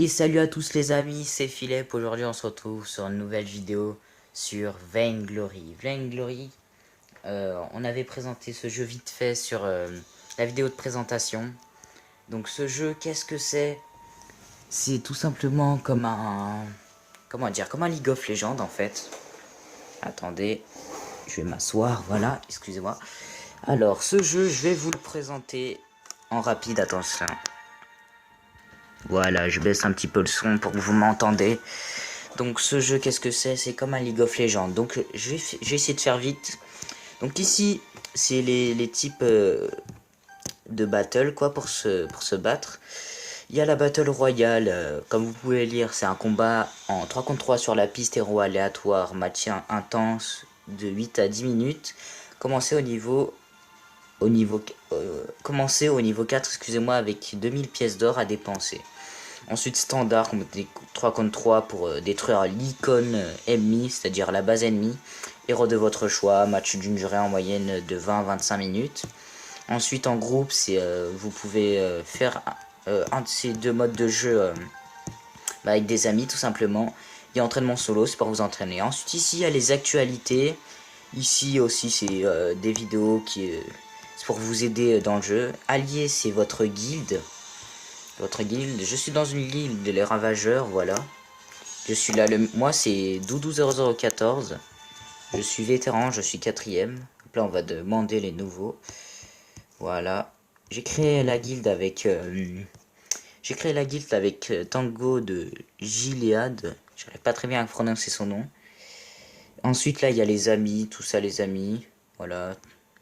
Et salut à tous les amis, c'est Philippe. Aujourd'hui on se retrouve sur une nouvelle vidéo sur Vainglory. Vainglory, on avait présenté ce jeu vite fait sur la vidéo de présentation. Donc ce jeu, qu'est-ce que c'est? C'est tout simplement comme un... Comment dire? Comme un League of Legends en fait. Attendez, je vais m'asseoir, voilà, excusez-moi. Alors ce jeu, je vais vous le présenter en rapide, attention. Voilà, je baisse un petit peu le son pour que vous m'entendez. Donc ce jeu, qu'est-ce que c'est? C'est comme un League of Legends. Donc je vais essayer de faire vite. Donc ici, c'est les types de battle, quoi, pour se battre. Il y a la Battle Royale, comme vous pouvez lire, c'est un combat en 3 contre 3 sur la piste, héros aléatoire, match intense de 8 à 10 minutes. Commencez commencez au niveau 4, excusez-moi, avec 2000 pièces d'or à dépenser. Ensuite standard, 3 contre 3 pour détruire l'icône ennemie, c'est-à-dire la base ennemie. Héros de votre choix, match d'une durée en moyenne de 20 à 25 minutes. Ensuite en groupe, vous pouvez faire un de ces deux modes de jeu avec des amis tout simplement. Il y a entraînement solo, c'est pour vous entraîner. Ensuite ici il y a les actualités. Ici aussi c'est des vidéos c'est pour vous aider dans le jeu. Allié, c'est votre guilde. Je suis dans une guilde les ravageurs, voilà. Je suis là, moi c'est Doudou0014. Je suis vétéran, je suis quatrième. Là on va demander les nouveaux. Voilà. J'ai créé la guilde avec Tango de Gilead. J'arrive pas très bien à prononcer son nom. Ensuite là il y a les amis, tout ça les amis. Voilà,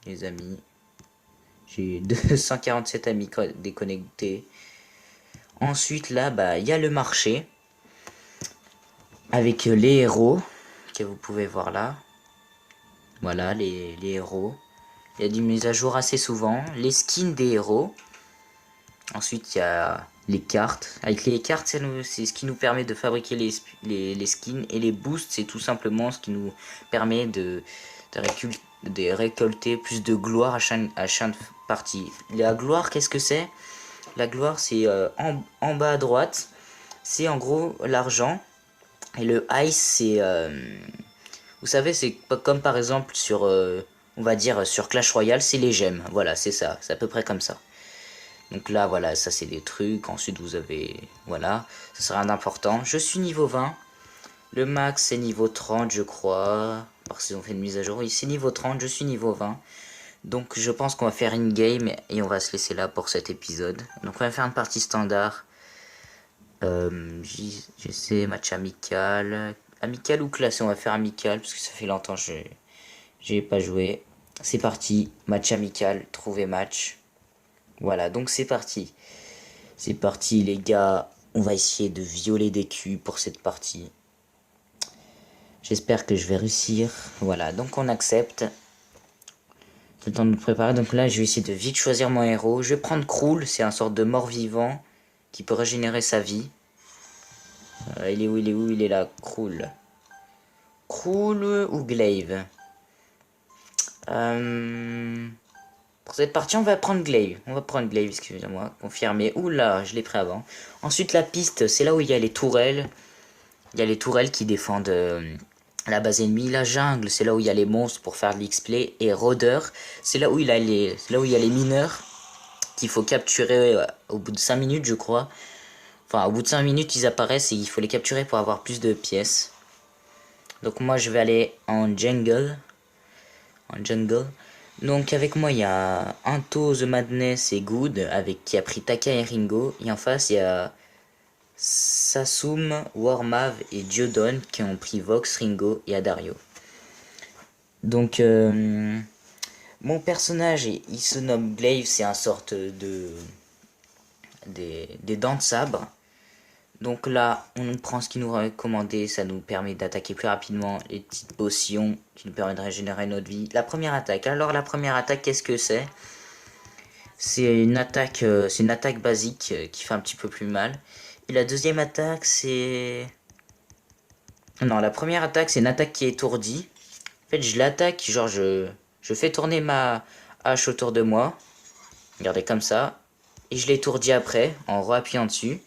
les amis. J'ai 247 amis déconnectés. Ensuite là bah il y a le marché avec les héros que vous pouvez voir là. Voilà les héros. Il y a des mises à jour assez souvent. Les skins des héros. Ensuite il y a les cartes. Avec les cartes c'est ce qui nous permet de fabriquer les skins. Et les boosts c'est tout simplement ce qui nous permet de récolter plus de gloire à chaque partie. La gloire, qu'est-ce que c'est? La gloire c'est en bas à droite. C'est en gros l'argent. Et le ice c'est... vous savez, c'est pas comme par exemple sur... on va dire sur Clash Royale, c'est les gemmes. Voilà, c'est ça. C'est à peu près comme ça. Donc là, voilà, ça c'est des trucs. Ensuite, vous avez... Voilà, ça sera rien d'important. Je suis niveau 20. Le max, c'est niveau 30, je crois. Parce qu'ils ont fait une mise à jour. Oui, c'est niveau 30, je suis niveau 20. Donc je pense qu'on va faire une game et on va se laisser là pour cet épisode. Donc on va faire une partie standard. J'essaie match amical. Amical ou classé? On va faire amical parce que ça fait longtemps que j'ai pas joué. C'est parti, match amical, trouver match. Voilà, donc c'est parti. C'est parti les gars, on va essayer de violer des culs pour cette partie. J'espère que je vais réussir. Voilà, donc on accepte. C'est le temps de nous préparer. Donc là, je vais essayer de vite choisir mon héros. Je vais prendre Krul, c'est un sorte de mort-vivant qui peut régénérer sa vie. Il est où? Il est où? Il est là, Krul. Krul ou Glaive? Pour cette partie, on va prendre Glaive. On va prendre Glaive, excusez-moi. Confirmé. Oula, je l'ai pris avant. Ensuite, la piste, c'est là où il y a les tourelles. Il y a les tourelles qui défendent la base ennemie. La jungle, c'est là où il y a les monstres pour faire de l'XP. Et rôdeur, c'est là où il y a les mineurs qu'il faut capturer au bout de 5 minutes, je crois. Enfin, au bout de 5 minutes, ils apparaissent et il faut les capturer pour avoir plus de pièces. Donc moi, je vais aller en jungle. Donc avec moi, il y a Anto, The Madness et Good, qui a pris Taka et Ringo. Et en face, il y a Sassoum, Warmav et Diodon qui ont pris Vox, Ringo et Adario. Donc mon personnage, il se nomme Glaive, c'est un sorte des dents de sabre. Donc là, on prend ce qui nous est recommandé, ça nous permet d'attaquer plus rapidement les petites potions qui nous permettent de régénérer notre vie. La première attaque, alors la première attaque, qu'est-ce que c'est? C'est une attaque basique qui fait un petit peu plus mal. Et la deuxième attaque, c'est... Non, la première attaque, c'est une attaque qui étourdit. En fait, je l'attaque, genre je fais tourner ma hache autour de moi. Regardez comme ça. Et je l'étourdis après, en appuyant dessus.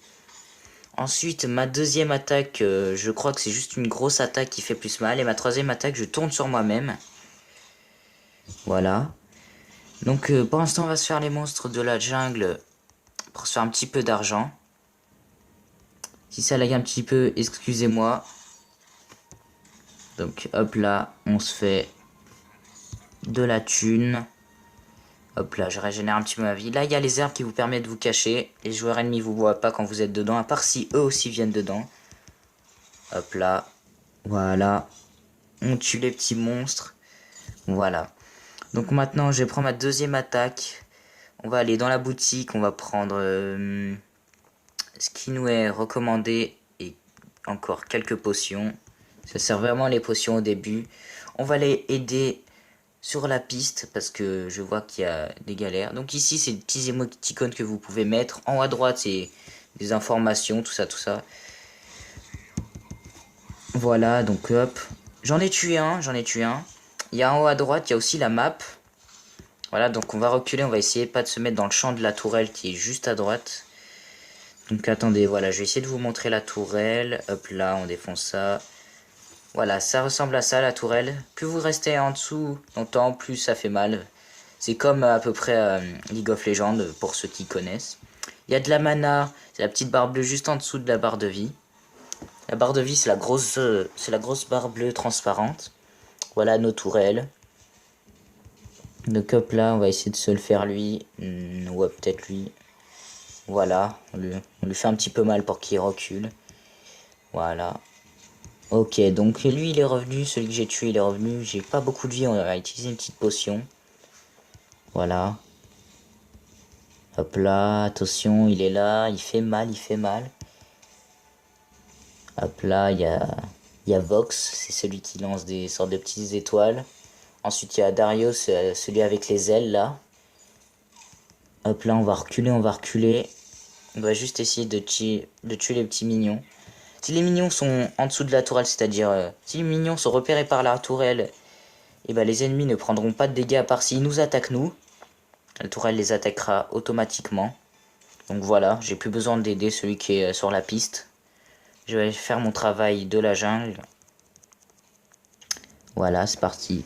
Ensuite, ma deuxième attaque, je crois que c'est juste une grosse attaque qui fait plus mal. Et ma troisième attaque, je tourne sur moi-même. Voilà. Donc pour l'instant, on va se faire les monstres de la jungle pour se faire un petit peu d'argent. Si ça lag un petit peu, excusez-moi. Donc hop là, on se fait de la thune. Hop là, je régénère un petit peu ma vie. Là, il y a les herbes qui vous permettent de vous cacher. Les joueurs ennemis vous voient pas quand vous êtes dedans, à part si eux aussi viennent dedans. Hop là, voilà. On tue les petits monstres. Voilà. Donc maintenant, je vais prendre ma deuxième attaque. On va aller dans la boutique, on va prendre ce qui nous est recommandé et encore quelques potions. Ça sert vraiment les potions au début. On va les aider sur la piste parce que je vois qu'il y a des galères. Donc ici, c'est des petits émoticônes que vous pouvez mettre. En haut à droite, c'est des informations, tout ça, tout ça. Voilà, donc hop. J'en ai tué un, j'en ai tué un. Il y a en haut à droite, il y a aussi la map. Voilà, donc on va reculer, on va essayer pas de se mettre dans le champ de la tourelle qui est juste à droite. Donc attendez, voilà, je vais essayer de vous montrer la tourelle. Hop là, on défonce ça. Voilà, ça ressemble à ça la tourelle. Plus vous restez en dessous longtemps, plus ça fait mal. C'est comme à peu près League of Legends pour ceux qui connaissent. Il y a de la mana, c'est la petite barre bleue juste en dessous de la barre de vie. La barre de vie, c'est la grosse barre bleue transparente. Voilà nos tourelles. Donc hop là, on va essayer de se le faire lui. Ouais, peut-être lui. Voilà, on lui fait un petit peu mal pour qu'il recule. Voilà. Ok, donc lui il est revenu, celui que j'ai tué il est revenu. J'ai pas beaucoup de vie, on va utiliser une petite potion. Voilà. Hop là, attention, il est là, il fait mal, il fait mal. Hop là, il y a Vox, c'est celui qui lance des sortes de petites étoiles. Ensuite il y a Darius, celui avec les ailes là. Hop là, on va reculer, on va reculer. On va juste essayer de tuer les petits mignons. Si les mignons sont en dessous de la tourelle, c'est-à-dire si les mignons sont repérés par la tourelle, et ben les ennemis ne prendront pas de dégâts à part s'ils nous attaquent nous. La tourelle les attaquera automatiquement. Donc voilà, j'ai plus besoin d'aider celui qui est sur la piste. Je vais faire mon travail de la jungle. Voilà, c'est parti.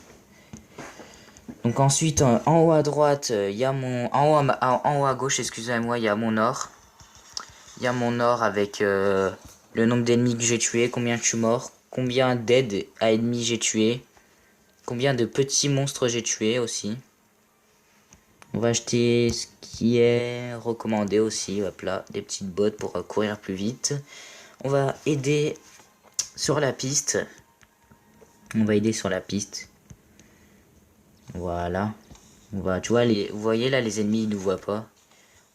Donc ensuite, en haut à droite, il y a mon... En haut à gauche, excusez-moi, il y a mon or. Il y a mon or avec le nombre d'ennemis que j'ai tués, combien je suis mort, combien d'aides à ennemis j'ai tué, combien de petits monstres j'ai tué aussi. On va acheter ce qui est recommandé aussi, hop là, des petites bottes pour courir plus vite. On va aider sur la piste. On va aider sur la piste. Voilà. On va, tu vois, vous voyez là, les ennemis, ils nous voient pas.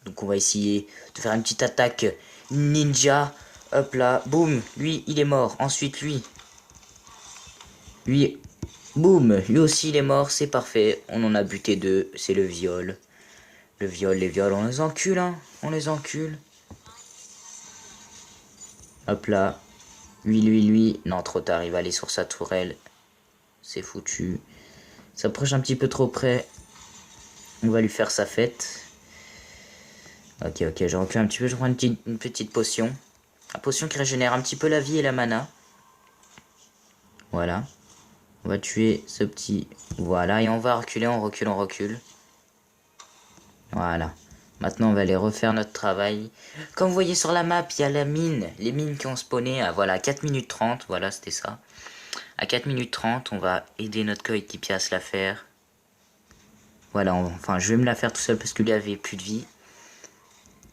Donc on va essayer de faire une petite attaque ninja. Hop là, boum, lui, il est mort. Ensuite, lui, boum, lui aussi, il est mort. C'est parfait. On en a buté deux. C'est le viol. Le viol, les viols, on les encule, hein. On les encule. Hop là. Lui. Non, trop tard, il va aller sur sa tourelle. C'est foutu. S'approche un petit peu trop près. On va lui faire sa fête. Ok, je recule un petit peu, je prends une petite potion. La potion qui régénère un petit peu la vie et la mana. Voilà. On va tuer ce petit... Voilà, et on va reculer, on recule. Voilà. Maintenant, on va aller refaire notre travail. Comme vous voyez sur la map, il y a la mine. Les mines qui ont spawné à, voilà, 4 minutes 30. Voilà, c'était ça. À 4 minutes 30, on va aider notre coéquipier à se la faire. Voilà, enfin, je vais me la faire tout seul parce qu'il avait plus de vie.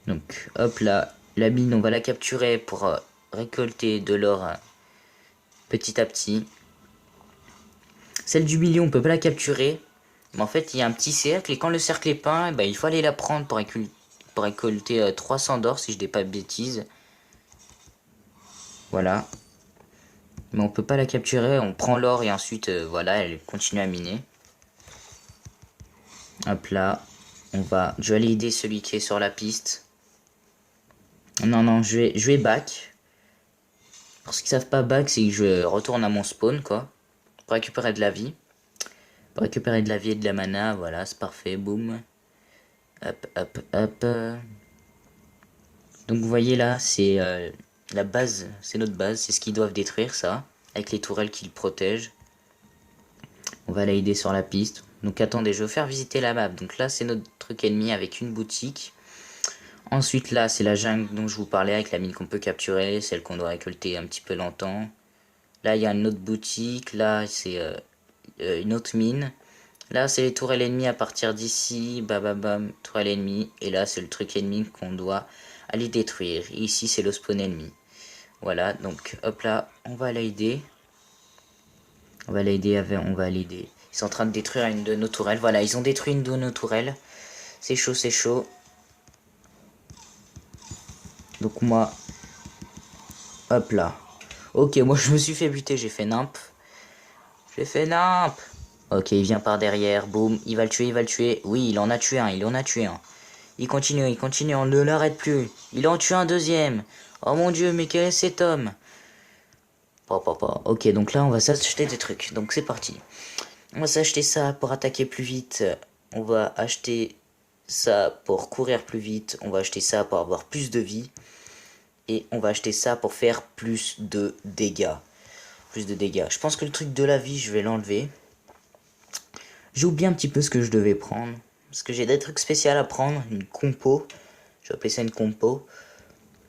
Donc, hop là, la mine, on va la capturer pour récolter de l'or petit à petit. Celle du milieu, on peut pas la capturer. Mais en fait, il y a un petit cercle. Et quand le cercle est peint, bah, il faut aller la prendre pour récolter 300 d'or, si je dis pas de bêtises. Voilà. Mais on peut pas la capturer. On prend l'or et ensuite, voilà, elle continue à miner. Hop là. Je vais aller aider celui qui est sur la piste. Non, je vais back. Pour ceux qui savent pas back, c'est que je retourne à mon spawn, quoi. Pour récupérer de la vie. Pour récupérer de la vie et de la mana, voilà, c'est parfait, boum. Hop. Donc vous voyez là, c'est La base, c'est notre base, c'est ce qu'ils doivent détruire, ça. Avec les tourelles qui le protègent. On va l'aider sur la piste. Donc attendez, je vais vous faire visiter la map. Donc là, c'est notre truc ennemi avec une boutique. Ensuite, là, c'est la jungle dont je vous parlais avec la mine qu'on peut capturer. Celle qu'on doit récolter un petit peu longtemps. Là, il y a une autre boutique. Là, c'est une autre mine. Là, c'est les tourelles ennemies à partir d'ici. Bam, bam, bam, tourelle ennemie. Et là, c'est le truc ennemi qu'on doit aller détruire. Et ici, c'est le spawn ennemi. Voilà, donc hop là, on va l'aider. On va l'aider. Ils sont en train de détruire une de nos tourelles. Voilà, ils ont détruit une de nos tourelles. C'est chaud, c'est chaud. Donc moi, hop là. Ok, moi je me suis fait buter, j'ai fait nimp. J'ai fait nimp. Ok, il vient par derrière, boum, il va le tuer, il va le tuer. Oui, il en a tué un, il en a tué un. Il continue, on ne l'arrête plus. Il en tue un deuxième. Oh mon dieu, mais quel est cet homme? Ok, donc là on va s'acheter des trucs, donc c'est parti. On va s'acheter ça pour attaquer plus vite. On va acheter ça pour courir plus vite. On va acheter ça pour avoir plus de vie. Et on va acheter ça pour faire plus de dégâts. Je pense que le truc de la vie, je vais l'enlever. J'ai oublié un petit peu ce que je devais prendre. Parce que j'ai des trucs spéciaux à prendre. Une compo. Je vais appeler ça une compo.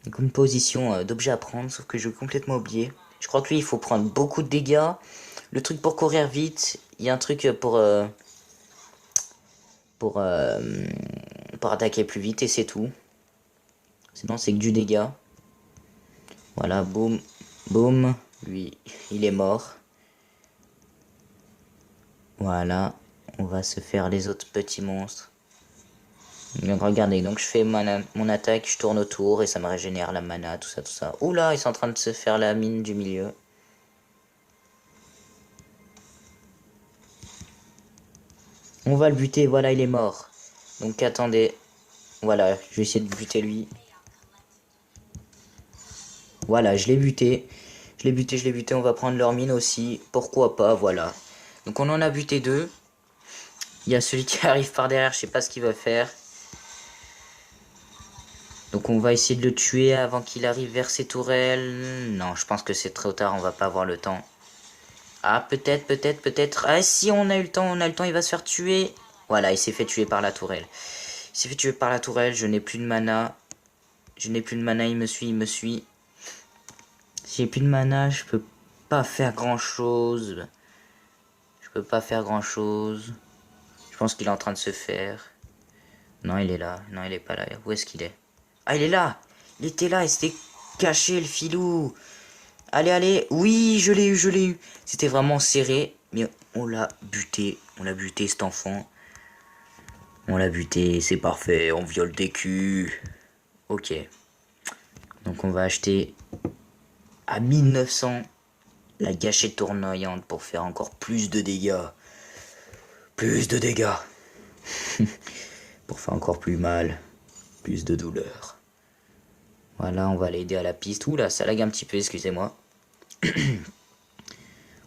Une composition d'objets à prendre. Sauf que je vais complètement oublier. Je crois que lui, il faut prendre beaucoup de dégâts. Le truc pour courir vite. Il y a un truc pour attaquer plus vite. Et c'est tout. Sinon, c'est que du dégât. Voilà, boum. Boum. Lui, il est mort. Voilà. On va se faire les autres petits monstres. Donc regardez, donc je fais mon attaque, je tourne autour et ça me régénère la mana, tout ça, tout ça. Oula, ils sont en train de se faire la mine du milieu. On va le buter, voilà, il est mort. Donc attendez. Voilà, je vais essayer de buter lui. Voilà, je l'ai buté. Je l'ai buté, on va prendre leur mine aussi. Pourquoi pas, voilà. Donc on en a buté deux. Il y a celui qui arrive par derrière, je sais pas ce qu'il va faire. Donc on va essayer de le tuer avant qu'il arrive vers ses tourelles. Non, je pense que c'est trop tard, on va pas avoir le temps. Ah, peut-être. Ah, si, on a eu le temps, il va se faire tuer. Voilà, il s'est fait tuer par la tourelle. Je n'ai plus de mana. Il me suit. Si j'ai plus de mana, je peux pas faire grand-chose. Je pense qu'il est en train de se faire. Non, il est là. Non, il est pas là. Où est-ce qu'il est? Ah, il est là. Il était là, il s'était caché, le filou. Allez. Oui, je l'ai eu. C'était vraiment serré. Mais on l'a buté. Cet enfant. On l'a buté, c'est parfait. On viole des culs. Ok. Donc on va acheter à 1900 la gâchette tournoyante pour faire encore plus de dégâts. Pour faire encore plus mal. Plus de douleur. Voilà, on va l'aider à la piste. Oula, ça lag un petit peu, excusez-moi.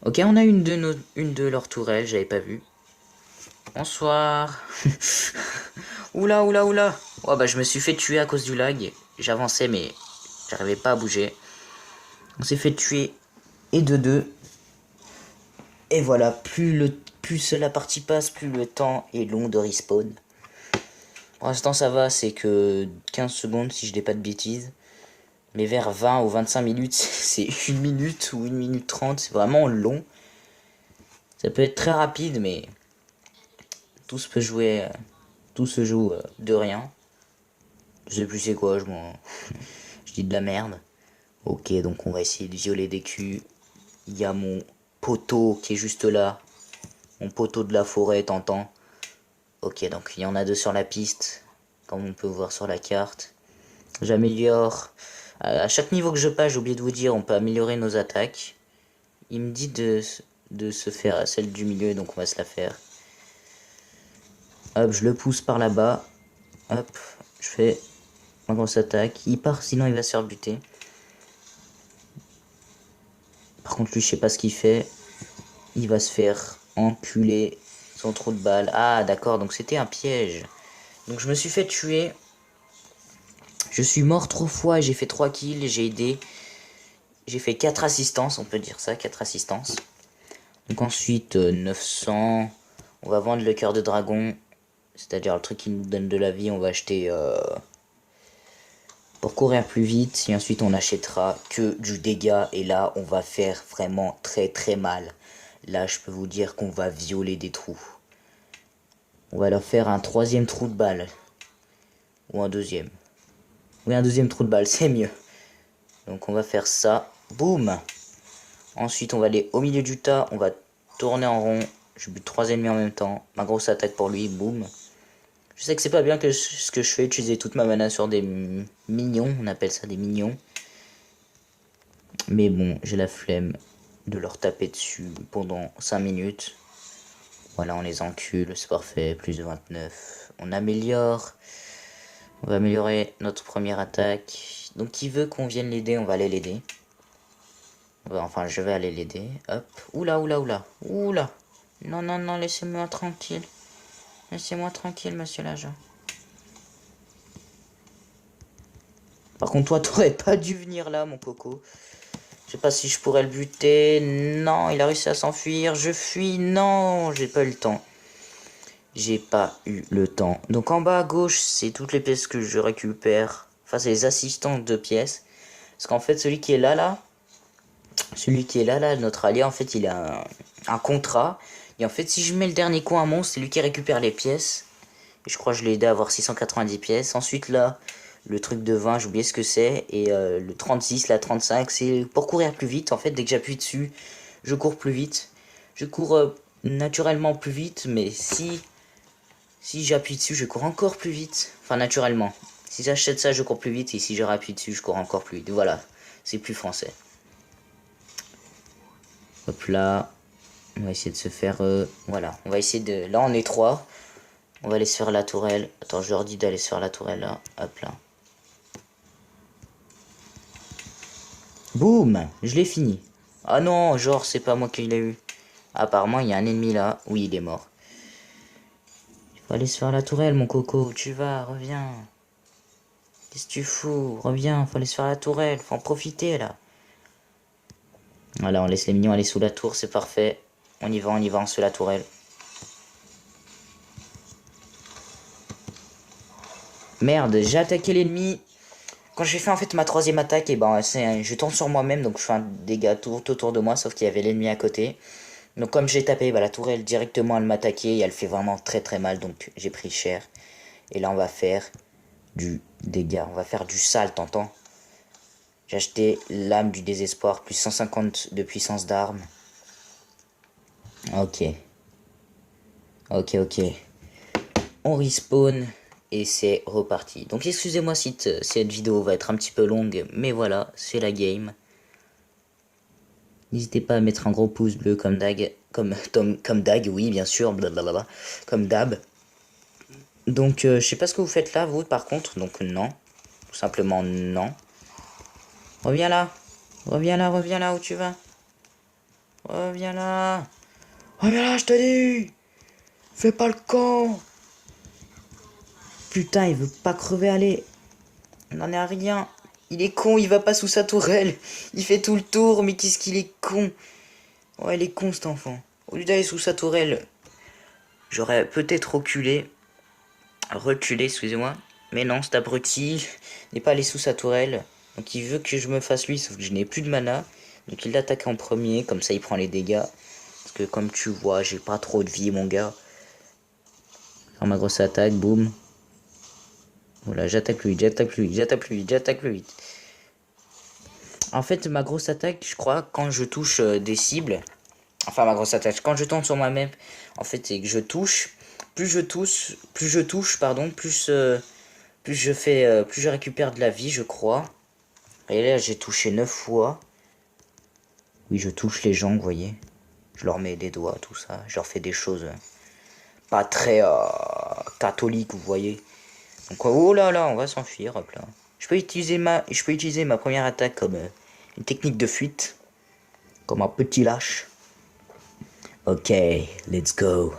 Ok, on a une de leurs tourelles, j'avais pas vu. Bonsoir. Oula. Oh bah je me suis fait tuer à cause du lag. J'avançais mais j'arrivais pas à bouger. On s'est fait tuer et de deux. Et voilà, plus la partie passe, plus le temps est long de respawn. Pour l'instant ça va, c'est que 15 secondes si je dis pas de bêtises. Mais vers 20 ou 25 minutes, c'est 1 minute ou 1 minute 30, c'est vraiment long. Ça peut être très rapide, mais tout se peut jouer, tout se joue de rien. Je sais plus c'est quoi, je dis de la merde. Ok, donc on va essayer de violer des culs. Il y a mon poteau qui est juste là. Mon poteau de la forêt, t'entends? Ok, donc il y en a deux sur la piste, comme on peut voir sur la carte. J'améliore. À chaque niveau que je passe, j'ai oublié de vous dire, on peut améliorer nos attaques. Il me dit de se faire celle du milieu, donc on va se la faire. Hop, je le pousse par là-bas. Hop, je fais une grosse attaque. Il part, sinon il va se faire buter. Par contre, lui, je sais pas ce qu'il fait. Il va se faire enculer. Son trou de balle. Ah, d'accord, donc c'était un piège. Donc je me suis fait tuer. Je suis mort 3 fois, j'ai fait 3 kills, j'ai aidé J'ai fait 4 assistances, on peut dire ça, 4 assistances. Donc ensuite, 900. On va vendre le cœur de dragon. C'est-à-dire le truc qui nous donne de la vie. On va acheter pour courir plus vite. Et ensuite, on achètera que du dégât. Et là, on va faire vraiment très très mal. Là, je peux vous dire qu'on va violer des trous. On va leur faire un 3e trou de balle. Ou un 2e. Oui, un 2e trou de balle, c'est mieux. Donc on va faire ça. Boum. Ensuite, on va aller au milieu du tas. On va tourner en rond. Je bute 3 ennemis en même temps. Ma grosse attaque pour lui. Boum. Je sais que c'est pas bien que ce que je fais, utiliser toute ma mana sur des mignons. On appelle ça des mignons. Mais bon, j'ai la flemme de leur taper dessus pendant 5 minutes. Voilà, on les encule. C'est parfait. Plus de 29. On améliore. On va améliorer notre première attaque. Donc, qui veut qu'on vienne l'aider, on va aller l'aider. Enfin, je vais aller l'aider. Hop. Oula, oula, oula. Oula. Non, non, non, laissez-moi tranquille. Laissez-moi tranquille, monsieur l'agent. Par contre, toi, t'aurais pas dû venir là, mon coco. Je sais pas si je pourrais le buter. Non, il a réussi à s'enfuir. Je fuis. Non, j'ai pas eu le temps. J'ai pas eu le temps. Donc en bas à gauche, c'est toutes les pièces que je récupère. Enfin, c'est les assistants de pièces. Parce qu'en fait, celui qui est là, notre allié, en fait, il a un contrat. Et en fait, si je mets le dernier coup à un monstre, c'est lui qui récupère les pièces. Et je crois que je l'ai aidé à avoir 690 pièces. Ensuite, là, le truc de 20, j'ai oublié ce que c'est. Et le 36, la 35, c'est pour courir plus vite. En fait, dès que j'appuie dessus, je cours plus vite. Je cours naturellement plus vite, mais si j'appuie dessus, je cours encore plus vite. Enfin, naturellement. Si j'achète ça, je cours plus vite. Et si je rappuie dessus, je cours encore plus vite. Voilà, c'est plus français. Hop là. On va essayer de se faire... voilà, on va essayer de... Là, on est 3. On va aller se faire la tourelle. Attends, je leur dis d'aller se faire la tourelle, là. Hop là. Boum. Je l'ai fini. Ah non, genre, c'est pas moi qui l'ai eu. Apparemment, il y a un ennemi là. Oui, il est mort. Il faut aller se faire la tourelle, mon coco. Où tu vas? Reviens. Qu'est-ce que tu fous? Reviens, faut aller se faire la tourelle. Faut en profiter, là. Voilà, on laisse les mignons aller sous la tour. C'est parfait. On y va, on se fait la tourelle. Merde, j'ai attaqué l'ennemi. Quand j'ai fait en fait ma 3e attaque, et ben je tourne sur moi-même, donc je fais un dégât tout autour de moi, sauf qu'il y avait l'ennemi à côté. Donc comme j'ai tapé, bah, la tourelle directement elle m'attaquait et elle fait vraiment très très mal, donc j'ai pris cher. Et là on va faire du dégât, on va faire du sale, t'entends? J'ai acheté l'âme du désespoir, plus 150 de puissance d'arme. Ok. Ok, ok. On respawn. Et c'est reparti. Donc excusez-moi si cette vidéo va être un petit peu longue, mais voilà, c'est la game. N'hésitez pas à mettre un gros pouce bleu comme Dag, comme Dag, oui bien sûr, blablabla, comme Dab. Donc je sais pas ce que vous faites là, vous par contre, donc non, tout simplement non. Reviens là, reviens là où tu vas. Reviens là, je te dis. Fais pas le con. Putain, il veut pas crever, allez. On n'en est à rien. Il est con, il va pas sous sa tourelle. Il fait tout le tour, mais qu'est-ce qu'il est con. Ouais, il est con cet enfant. Au lieu d'aller sous sa tourelle, j'aurais peut-être reculé, excusez-moi. Mais non, cet abruti n'est pas allé sous sa tourelle. Donc il veut que je me fasse lui, sauf que je n'ai plus de mana. Donc il l'attaque en premier, comme ça il prend les dégâts. Parce que comme tu vois, j'ai pas trop de vie, mon gars. Faire ma grosse attaque, boum. Voilà, j'attaque plus vite, j'attaque plus vite. En fait, ma grosse attaque, je crois, quand je touche des cibles, enfin ma grosse attaque, quand je tombe sur moi-même, en fait, c'est que je touche, plus je touche, pardon, plus je récupère de la vie, je crois. Et là, j'ai touché 9 fois. Oui, je touche les gens, vous voyez. Je leur mets des doigts, tout ça. Je leur fais des choses pas très catholiques, vous voyez. Donc, oh là là, on va s'enfuir, hop là. Je peux utiliser ma première attaque comme une technique de fuite. Comme un petit lâche. Ok, let's go.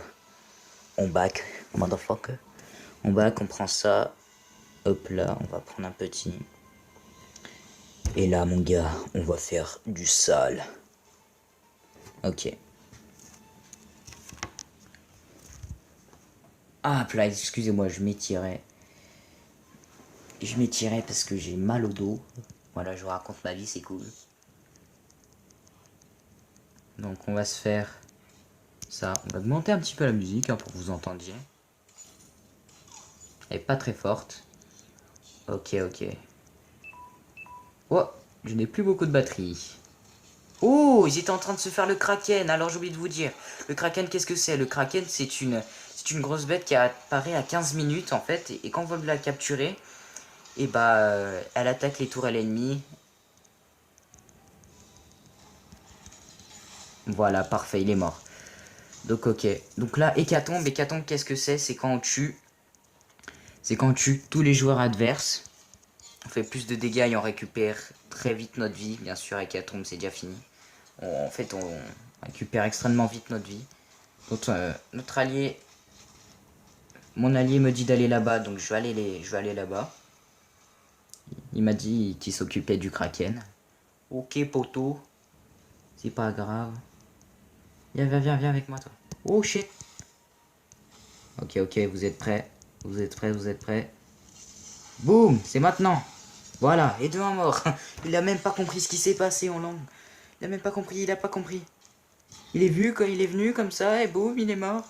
On back, motherfucker. On back, on prend ça. Hop là, on va prendre un petit. Et là, mon gars, on va faire du sale. Ok. Ah, là, excusez-moi, je m'étirais. Je m'étirais parce que j'ai mal au dos. Voilà, je vous raconte ma vie, c'est cool. Donc, on va se faire ça. On va augmenter un petit peu la musique hein, pour que vous entendiez. Elle est pas très forte. Ok, ok. Oh, je n'ai plus beaucoup de batterie. Oh, ils étaient en train de se faire le Kraken. Alors j'ai oublié de vous dire. Le Kraken, qu'est-ce que c'est? Le Kraken, c'est une grosse bête qui apparaît à 15 minutes en fait. Et quand vous la capturez, et bah, elle attaque les tourelles ennemies. Voilà, parfait, il est mort. Donc ok. Donc là, hécatombe, qu'est-ce que c'est? C'est quand on tue. C'est quand on tue tous les joueurs adverses. On fait plus de dégâts et on récupère très vite notre vie. Bien sûr, hécatombe, c'est déjà fini. En fait, on récupère extrêmement vite notre vie. Donc, notre allié, mon allié me dit d'aller là-bas, donc je vais aller là-bas. Il m'a dit qu'il s'occupait du Kraken. Ok, poteau. C'est pas grave. Viens avec moi, toi. Oh shit. Ok, ok, vous êtes prêts. Vous êtes prêts, vous êtes prêts. Boum, c'est maintenant. Voilà, et deux un mort. Il a même pas compris ce qui s'est passé en langue. Il a même pas compris, il a pas compris. Il est vu quand il est venu comme ça et boum, il est mort.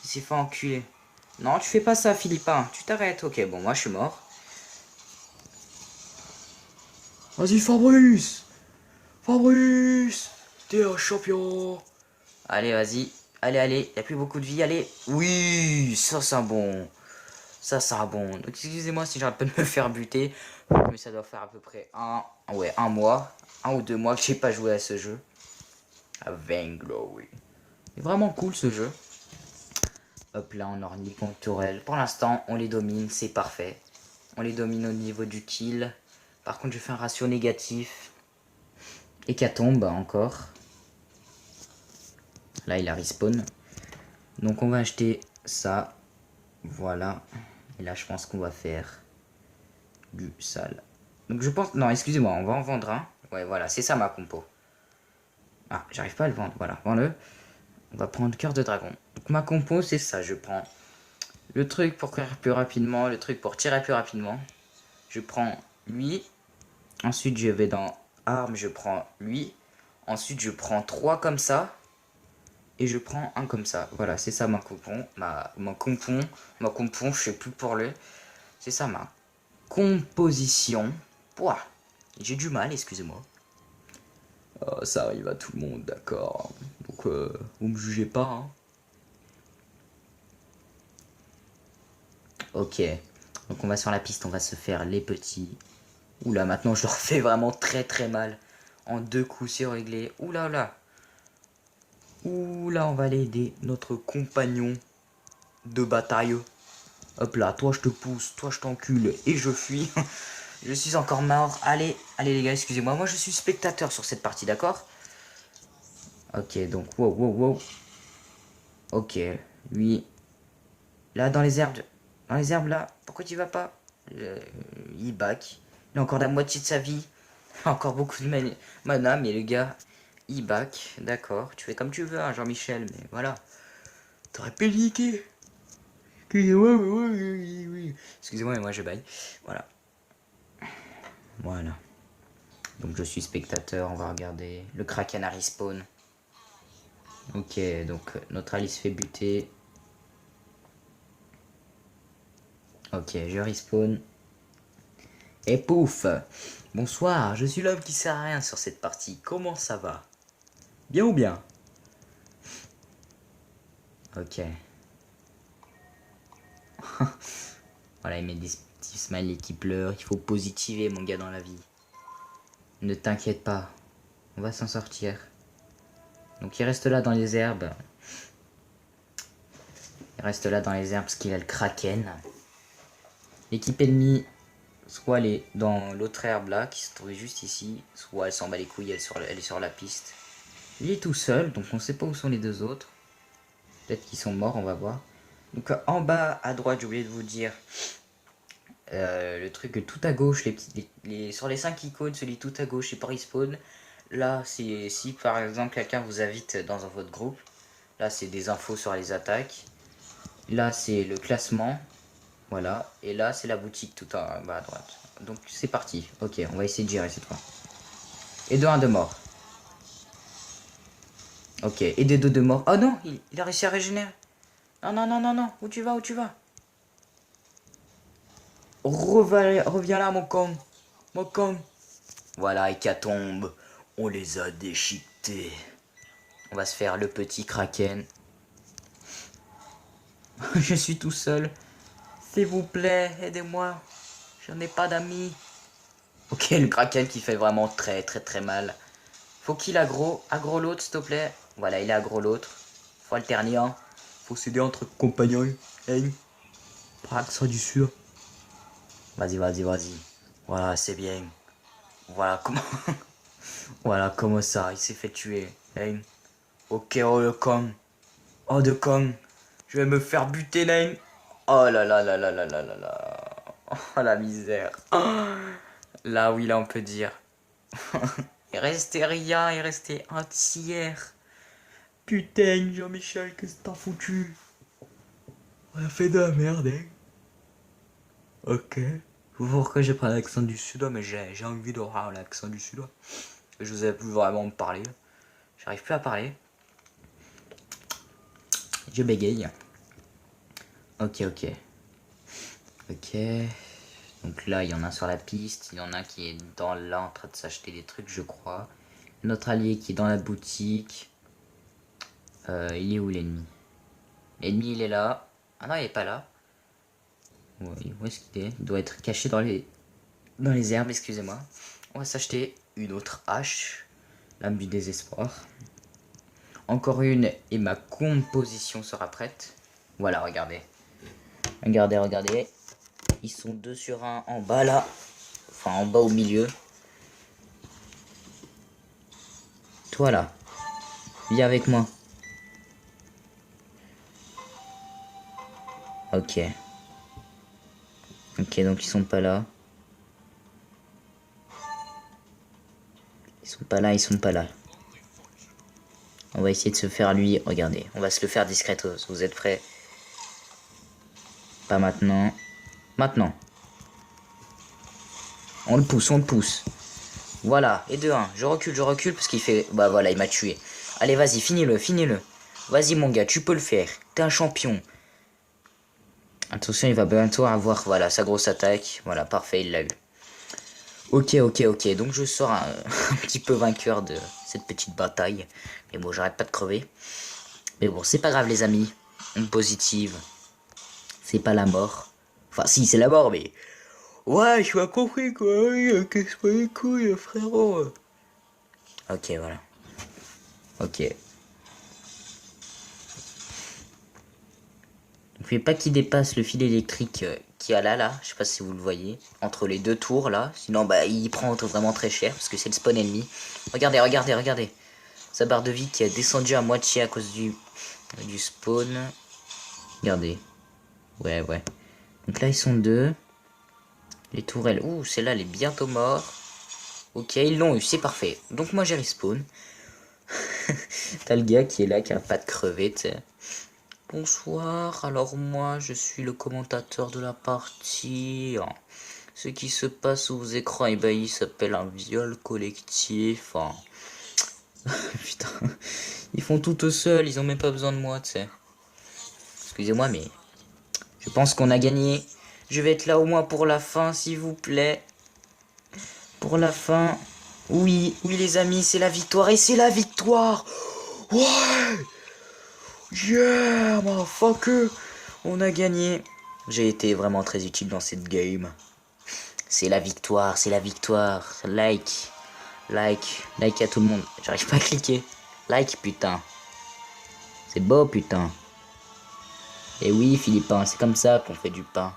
Il s'est fait enculer. Non, tu fais pas ça, Philippin. Tu t'arrêtes. Ok, bon, moi je suis mort. Vas-y, Fabrice. Fabrice, t'es un champion. Allez, vas-y. Allez, allez. Y a plus beaucoup de vie. Allez. Oui, ça c'est un bon. Ça c'est un bon. Donc excusez-moi si j'arrête pas de me faire buter. Mais ça doit faire à peu près un mois. 1 ou 2 mois que j'ai pas joué à ce jeu. À Vainglory. C'est vraiment cool ce jeu. Hop là, on orne les tourelles. Pour l'instant, on les domine, c'est parfait. On les domine au niveau du kill. Par contre, je fais un ratio négatif. Hécatombe encore. Là, il a respawn. Donc, on va acheter ça. Voilà. Et là, je pense qu'on va faire du sale. Donc, je pense... Non, excusez-moi, on va en vendre un. Ouais, voilà, c'est ça ma compo. Ah, j'arrive pas à le vendre. Voilà, vends-le. On va prendre cœur de dragon. Donc, ma compo, c'est ça. Je prends le truc pour courir plus rapidement, le truc pour tirer plus rapidement. Je prends lui. Ensuite, je vais dans armes, je prends lui. Ensuite, je prends 3 comme ça. Et je prends un comme ça. Voilà, c'est ça ma compon. Ma compon, je sais plus pour le. C'est ça ma composition. Pouah, j'ai du mal, excusez-moi. Ça arrive à tout le monde, d'accord. Donc, vous me jugez pas, hein. Ok. Donc, on va sur la piste, on va se faire les petits. Oula, maintenant, je leur fais vraiment très très mal. En 2 coups, c'est réglé. Oula, là. Oula, on va aller aider notre compagnon de bataille. Hop là, toi je te pousse, toi je t'encule et je fuis. Je suis encore mort. Allez, allez les gars, excusez-moi. Moi je suis spectateur sur cette partie, d'accord? Ok, donc wow, wow, wow. Ok, lui. Là, dans les herbes là. Pourquoi tu vas pas? Il back. Il a encore la moitié de sa vie. Encore beaucoup de mana, mais le gars, il back. D'accord, tu fais comme tu veux, hein, Jean-Michel, mais voilà. T'aurais pu le niquer. Excusez-moi, oui. Excusez-moi, mais moi je baille. Voilà. Voilà. Donc je suis spectateur, on va regarder. Le Kraken a respawn. Ok, donc notre allié se fait buter. Ok, je respawn. Et pouf! Bonsoir, je suis l'homme qui sert à rien sur cette partie. Comment ça va? Bien ou bien? Ok. Voilà, il met des petits smileys qui pleurent. Il faut positiver, mon gars, dans la vie. Ne t'inquiète pas. On va s'en sortir. Donc il reste là dans les herbes. Il reste là dans les herbes parce qu'il a le Kraken. L'équipe ennemie, soit elle est dans l'autre herbe là, qui se trouve juste ici, soit elle s'en bat les couilles, elle est sur la piste. Il est tout seul, donc on sait pas où sont les deux autres. Peut-être qu'ils sont morts, on va voir. Donc en bas à droite, j'ai oublié de vous dire, Le truc tout à gauche, sur les 5 icônes, celui tout à gauche, c'est par respawn. Là, c'est si par exemple quelqu'un vous invite dans votre groupe. Là, c'est des infos sur les attaques. Là, c'est le classement. Voilà. Et là, c'est la boutique tout en bas à droite. Donc, c'est parti. Ok, on va essayer de gérer cette fois. Et de 1 de mort. Ok, et des 2 de mort. Oh non, il a réussi à régénérer. Non, non, non, non, non. Où tu vas, où tu vas? Reviens là, mon con. Mon con. Voilà, hécatombe. On les a déchiquetés. On va se faire le petit kraken. Je suis tout seul. S'il vous plaît, aidez-moi. Je n'ai pas d'amis. Ok, le kraken qui fait vraiment très très très mal. Faut qu'il aggro l'autre, s'il te plaît. Voilà, il est aggro l'autre. Faut alterner, hein. Faut s'aider entre compagnons. Hein. Pas accent du sud. Vas-y, vas-y, vas-y. Voilà, c'est bien. Voilà comment. Voilà comment ça, il s'est fait tuer. Hein. Ok, oh le con. Oh de con. Je vais me faire buter, Nain. Oh là là là là là là là là. Oh la misère. Oh. Là oui, là on peut dire. Il restait rien, il restait un tiers. Putain, Jean-Michel, qu'est-ce que t'as foutu? On a fait de la merde, hein. Ok. Vous voir pourquoi j'ai pris l'accent du sud, mais j'ai envie d'avoir l'accent du sud. Je vous ai plus vraiment parler. J'arrive plus à parler. Je bégaye. Ok, ok. Ok. Donc là, il y en a sur la piste. Il y en a qui est là en train de s'acheter des trucs, je crois. Notre allié qui est dans la boutique. Il est où l'ennemi? L'ennemi, il est là. Ah non, il est pas là. Ouais, où est-ce qu'il est? Il doit être caché dans les herbes, excusez-moi. On va s'acheter une autre hache. Lame du désespoir. Encore une et ma composition sera prête. Voilà, regardez. Regardez, regardez. Ils sont 2 sur 1 en bas là. Enfin, en bas au milieu. Toi là. Viens avec moi. Ok. Ok, donc ils sont pas là. Ils sont pas là, ils sont pas là. On va essayer de se faire lui. Regardez, on va se le faire discretos. Vous êtes prêts? Pas maintenant. Maintenant. On le pousse, on le pousse. Voilà, et de 1. Je recule parce qu'il fait... Bah voilà, il m'a tué. Allez, vas-y, finis-le, finis-le. Vas-y, mon gars, tu peux le faire. T'es un champion. Attention, il va bientôt avoir, voilà, sa grosse attaque. Voilà, parfait, il l'a eu. Ok, ok, ok. Donc je sors un petit peu vainqueur de cette petite bataille. Mais bon, j'arrête pas de crever. Mais bon, c'est pas grave, les amis. On positive. C'est pas la mort. Enfin, si, c'est la mort, mais... Ouais, je suis pas compris, quoi. Qu'est-ce que les couilles, frérot. Ok, voilà. Ok. Ne fais pas qu'il dépasse le fil électrique qu'il y a là. Je sais pas si vous le voyez. Entre les 2 tours, là. Sinon, bah, il prend vraiment très cher, parce que c'est le spawn ennemi. Regardez, regardez, regardez. Sa barre de vie qui a descendu à moitié à cause du spawn. Regardez. Ouais, ouais. Donc là, ils sont 2. Les tourelles. Ouh, celle-là, elle est bientôt morte. Ok, ils l'ont eu, c'est parfait. Donc moi, j'ai respawn. T'as le gars qui est là, qui a pas de crever, tu sais. Bonsoir, alors moi, je suis le commentateur de la partie. Ce qui se passe sous vos écrans, et ben, il s'appelle un viol collectif. Putain, ils font tout seuls, ils ont même pas besoin de moi, tu sais. Excusez-moi, mais je pense qu'on a gagné. Je vais être là au moins pour la fin, s'il vous plaît. Pour la fin. Oui, oui les amis, c'est la victoire. Et c'est la victoire. Ouais. Yeah, motherfucker. On a gagné. J'ai été vraiment très utile dans cette game. C'est la victoire, c'est la victoire. Like. Like. Like à tout le monde. J'arrive pas à cliquer. Like, putain. C'est beau, putain. Et oui, Philippin, c'est comme ça qu'on fait du pain.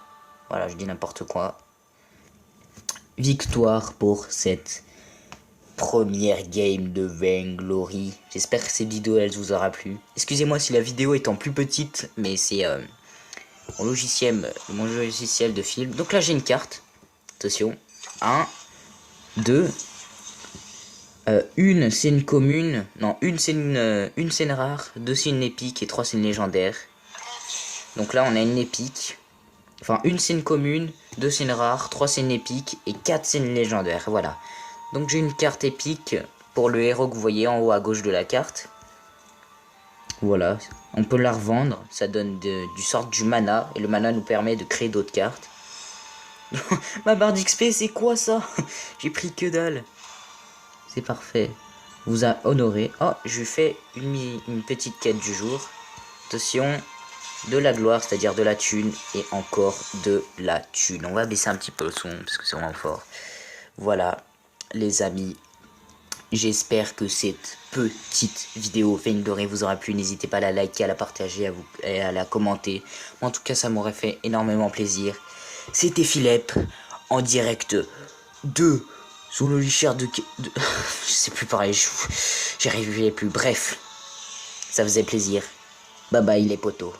Voilà, je dis n'importe quoi. Victoire pour cette première game de Vainglory. J'espère que cette vidéo elle vous aura plu. Excusez-moi si la vidéo est en plus petite, mais c'est mon logiciel de film. Donc là j'ai une carte. Attention. 1, 2. Une c'est une commune. Non, une c'est une scène rare. 2 c'est une épique et 3 c'est une légendaire. Donc là on a une épique. Enfin une c'est une commune. 2 c'est une rare. 3 c'est une épique. Et 4 c'est une légendaire. Voilà. Donc j'ai une carte épique pour le héros que vous voyez en haut à gauche de la carte. Voilà, on peut la revendre, ça donne du sort du mana, et le mana nous permet de créer d'autres cartes. Ma barre d'XP, c'est quoi ça? J'ai pris que dalle. C'est parfait. Vous a honoré. Oh, je fais une petite quête du jour. Attention, de la gloire, c'est-à-dire de la thune, et encore de la thune. On va baisser un petit peu le son, parce que c'est vraiment fort. Voilà, les amis. J'espère que cette petite vidéo Vainglory vous aura plu. N'hésitez pas à la liker, à la partager et à la commenter. En tout cas, ça m'aurait fait énormément plaisir. C'était Philep en direct de sur le lichard de je sais plus pareil, j'y arrivais plus. Bref, ça faisait plaisir. Bye bye les potos.